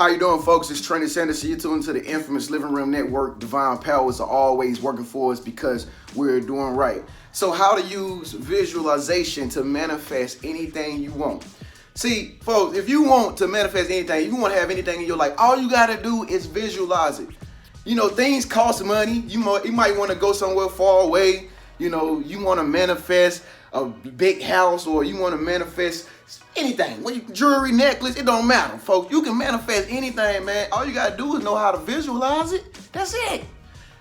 How you doing, folks? It's TreniuS. You're tuned to the infamous Living Room Network. Divine powers are always working for us because we're doing right. So how to use visualization to manifest anything you want. See, folks, if you want to manifest anything, you want to have anything in your life, all you got to do is visualize it. You know, things cost money. You might want to go somewhere far away. You know, you want to manifest a big house, or you want to manifest anything. Jewelry, necklace, it don't matter, folks. You can manifest anything, man. All you gotta do is know how to visualize it. That's it.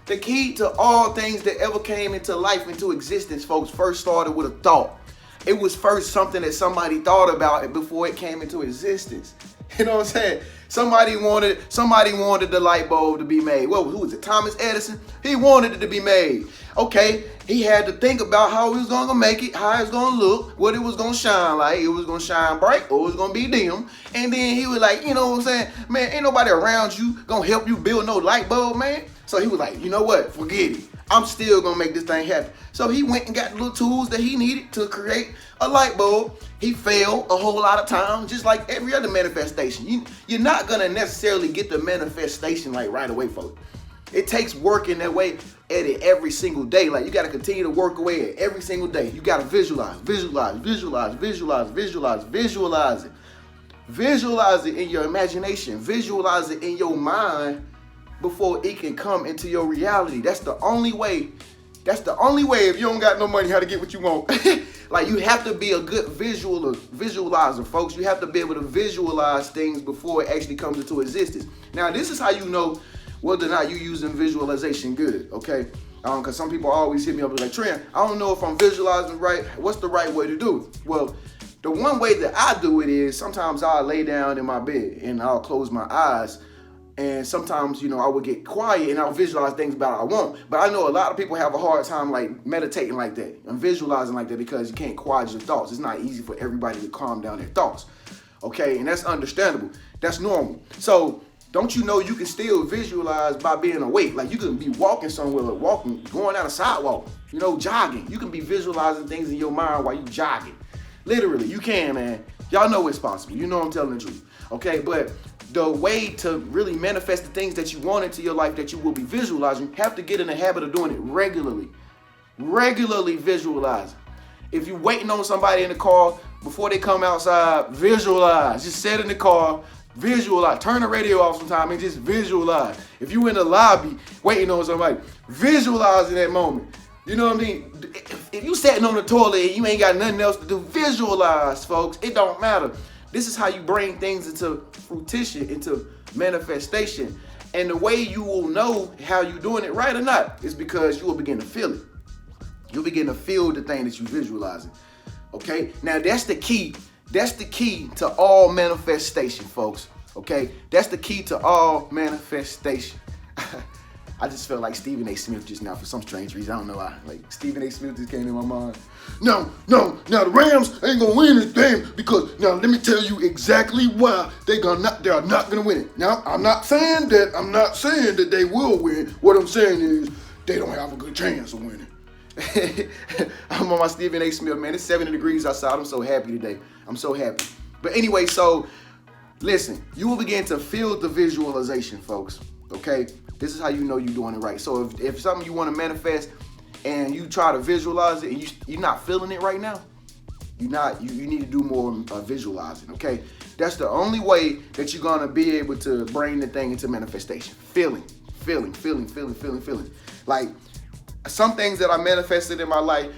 The key to all things that ever came into life, into existence, folks, first started with a thought. It was first something that somebody thought about it before it came into existence. You know what I'm saying? Somebody wanted the light bulb to be made. Well, who was it? Thomas Edison? He wanted it to be made. Okay, he had to think about how he was gonna make it, how it was gonna look, what it was gonna shine like. It was gonna shine bright or it was gonna be dim. And then he was like, you know what I'm saying? Man, ain't nobody around you gonna help you build no light bulb, man. So he was like, you know what? Forget it. I'm still gonna make this thing happen. So he went and got the little tools that he needed to create a light bulb. He failed a whole lot of times, just like every other manifestation. You're not gonna necessarily get the manifestation like right away, folks. It takes work in that way at it every single day. Like, you gotta continue to work away at it every single day. You gotta visualize it. Visualize it in your imagination. Visualize it in your mind before it can come into your reality. That's the only way. If you don't got no money, how to get what you want. Like, you have to be a good visualizer, folks. You have to be able to visualize things before it actually comes into existence. Now, this is how you know whether or not you're using visualization good, okay? Because some people always hit me up like, Tren, I don't know if I'm visualizing right. What's the right way to do it? Well, the one way that I do it is sometimes I'll lay down in my bed and I'll close my eyes. And sometimes, I would get quiet and I'll visualize things about what I want. But I know a lot of people have a hard time like meditating like that and visualizing like that because you can't quiet your thoughts. It's not easy for everybody to calm down their thoughts. Okay, and that's understandable. That's normal. So don't you know you can still visualize by being awake? Like, you can be walking somewhere, going down a sidewalk, jogging. You can be visualizing things in your mind while you jogging. Literally, you can, man. Y'all know it's possible. You know I'm telling the truth. Okay, but the way to really manifest the things that you want into your life that you will be visualizing, you have to get in the habit of doing it regularly. Regularly visualizing. If you're waiting on somebody in the car before they come outside, visualize. Just sit in the car, visualize. Turn the radio off sometime and just visualize. If you in the lobby waiting on somebody, visualize in that moment. You know what I mean? If you sitting on the toilet and you ain't got nothing else to do, visualize, folks. It don't matter. This is how you bring things into fruition, into manifestation. And the way you will know how you're doing it right or not is because you will begin to feel it. You'll begin to feel the thing that you're visualizing. Okay? Now, that's the key. That's the key to all manifestation, folks. Okay? That's the key to all manifestation. I just felt like Stephen A. Smith just now for some strange reason. I don't know why. Like, Stephen A. Smith just came in my mind. No. Now the Rams ain't gonna win this game because now let me tell you exactly why they are not gonna win it. Now, I'm not saying that they will win. What I'm saying is they don't have a good chance of winning. I'm on my Stephen A. Smith, man. It's 70 degrees outside. I'm so happy today. I'm so happy. But anyway, so listen, you will begin to feel the visualization, folks. Okay? This is how you know you're doing it right. So if something you want to manifest and you try to visualize it and you're not feeling it right now, you need to do more visualizing, okay? That's the only way that you're going to be able to bring the thing into manifestation. Feeling. Like, some things that I manifested in my life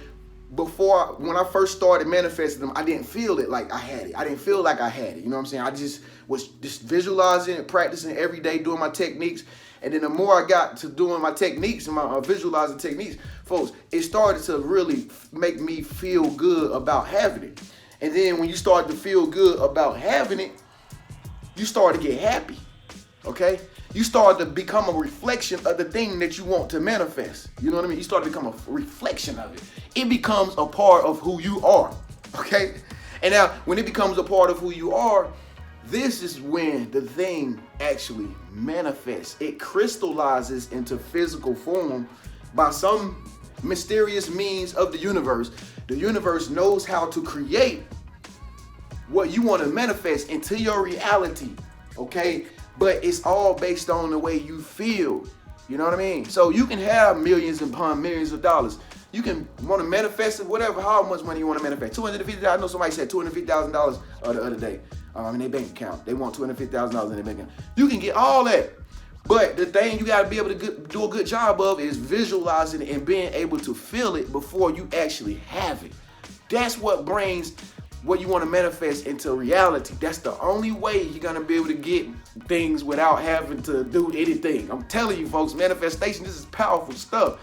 before, when I first started manifesting them, I didn't feel it like I had it. I didn't feel like I had it. You know what I'm saying? I just was visualizing and practicing every day, doing my techniques. And then the more I got to doing my techniques and my visualizing techniques, folks, it started to really make me feel good about having it. And then when you start to feel good about having it, you start to get happy, okay? You start to become a reflection of the thing that you want to manifest. You know what I mean? You start to become a reflection of it. It becomes a part of who you are, okay? And now, when it becomes a part of who you are, this is when the thing actually manifests. It crystallizes into physical form by some mysterious means of the universe. The universe knows how to create what you want to manifest into your reality, okay? but it's all based on the way you feel. You know what I mean? So you can have millions upon millions of dollars. You can want to manifest it, whatever, how much money you want to manifest. $250,000. I know somebody said $250,000 the other day in their bank account. They want $250,000 in their bank account. You can get all that. But the thing you got to be able to do a good job of is visualizing it and being able to feel it before you actually have it. That's what brings what you want to manifest into reality. That's the only way you're going to be able to get things without having to do anything. I'm telling you, folks, manifestation, this is powerful stuff.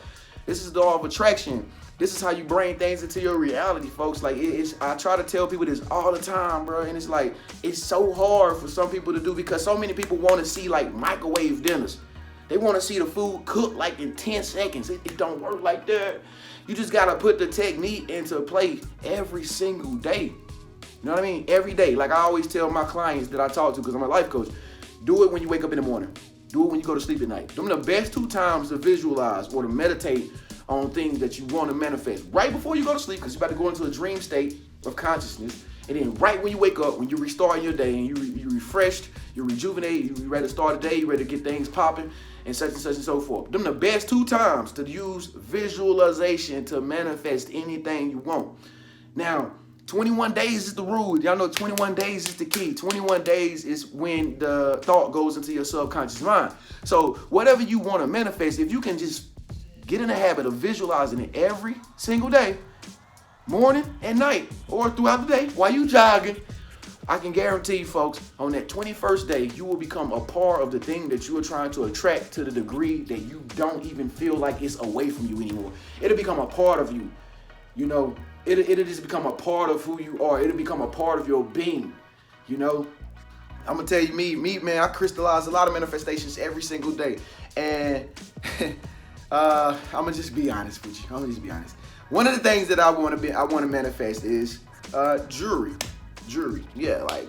This is the law of attraction. This is how you bring things into your reality, folks. Like, I try to tell people this all the time, bro. And it's like, it's so hard for some people to do because so many people want to see like microwave dinners. They want to see the food cook like in 10 seconds. It don't work like that. You just got to put the technique into play every single day. You know what I mean? Every day. Like I always tell my clients that I talk to, because I'm a life coach, do it when you wake up in the morning. Do it when you go to sleep at night. Them are the best 2 times to visualize or to meditate on things that you want to manifest. Right before you go to sleep, because you're about to go into a dream state of consciousness. And then right when you wake up, when you restart your day and you refreshed, you're rejuvenated, you're ready to start the day, you're ready to get things popping, and such and so forth. Them the best 2 times to use visualization to manifest anything you want. Now, 21 days is the rule. Y'all know 21 days is the key. 21 days is when the thought goes into your subconscious mind. So whatever you want to manifest, if you can just get in the habit of visualizing it every single day, morning and night, or throughout the day while you jogging, I can guarantee you, folks, on that 21st day, you will become a part of the thing that you are trying to attract to the degree that you don't even feel like it's away from you anymore. It'll become a part of you. You know, it'll just become a part of who you are. It'll become a part of your being. You know, I'm gonna tell you, me, man, I crystallize a lot of manifestations every single day, and I'm gonna just be honest with you. One of the things that I want to manifest is jewelry. Yeah, like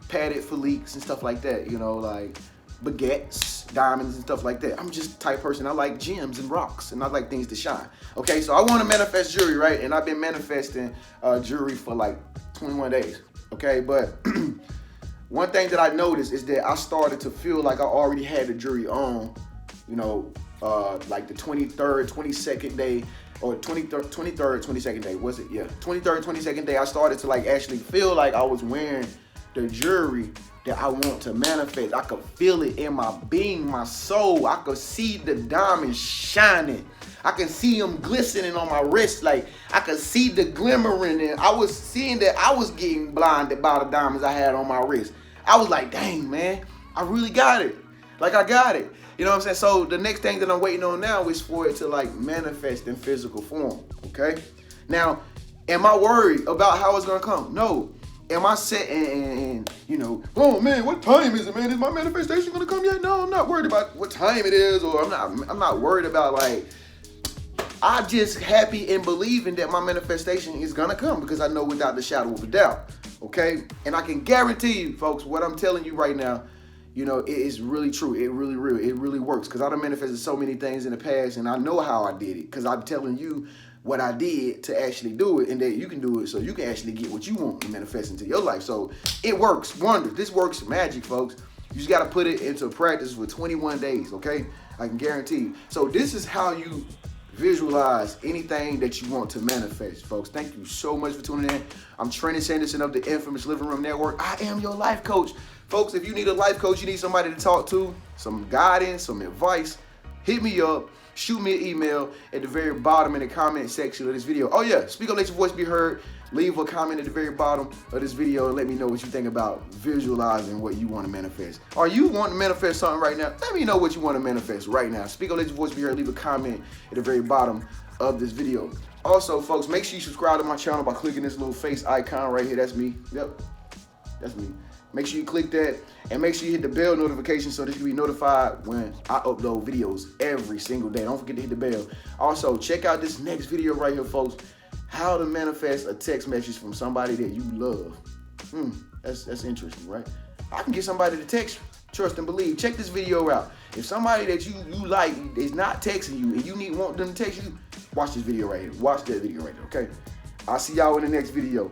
padded philiques and stuff like that. You know, like baguettes, diamonds and stuff like that. I'm just the type of person, I like gems and rocks, and I like things to shine. Okay, so I want to manifest jewelry, right? And I've been manifesting jewelry for like 21 days. Okay, but one thing that I noticed is that I started to feel like I already had the jewelry on, you know, like the 23rd, 22nd day, or 23rd, 22nd day, was it? Yeah, 23rd, 22nd day, I started to like actually feel like I was wearing the jewelry that I want to manifest. I could feel it in my being, my soul. I could see the diamonds shining. I can see them glistening on my wrist. Like I could see the glimmering, and I was seeing that I was getting blinded by the diamonds I had on my wrist. I was like, dang, man, I really got it. Like I got it. You know what I'm saying? So the next thing that I'm waiting on now is for it to like manifest in physical form. Okay. Now, am I worried about how it's gonna come? No. Am I set and you know, oh man, what time is it, man? Is my manifestation gonna come yet? No, I'm not worried about what time it is, or I'm not worried about like, I'm just happy and believing that my manifestation is gonna come because I know without the shadow of a doubt. Okay? And I can guarantee you, folks, what I'm telling you right now, you know, it is really true. It really real. It really works. Because I done manifested so many things in the past, and I know how I did it. Because I'm telling you what I did to actually do it, and that you can do it so you can actually get what you want to manifest into your life. So it works wonders. This works magic, folks. You just got to put it into practice for 21 days, okay? I can guarantee you. So this is how you visualize anything that you want to manifest, folks. Thank you so much for tuning in. I'm TreniuS Henderson of the infamous Living Room Network. I am your life coach. Folks, if you need a life coach, you need somebody to talk to, some guidance, some advice, hit me up. Shoot me an email at the very bottom in the comment section of this video. Oh yeah, speak up, let your voice be heard. Leave a comment at the very bottom of this video and let me know what you think about visualizing what you want to manifest. Are you wanting to manifest something right now? Let me know what you want to manifest right now. Speak up, let your voice be heard. Leave a comment at the very bottom of this video. Also, folks, make sure you subscribe to my channel by clicking this little face icon right here. That's me. Yep, that's me. Make sure you click that, and make sure you hit the bell notification so that you can be notified when I upload videos every single day. Don't forget to hit the bell. Also, check out this next video right here, folks. How to manifest a text message from somebody that you love. That's interesting, right? I can get somebody to text you. Trust and believe. Check this video out. If somebody that you like is not texting you and you want them to text you, watch this video right here. Watch that video right here, okay? I'll see y'all in the next video.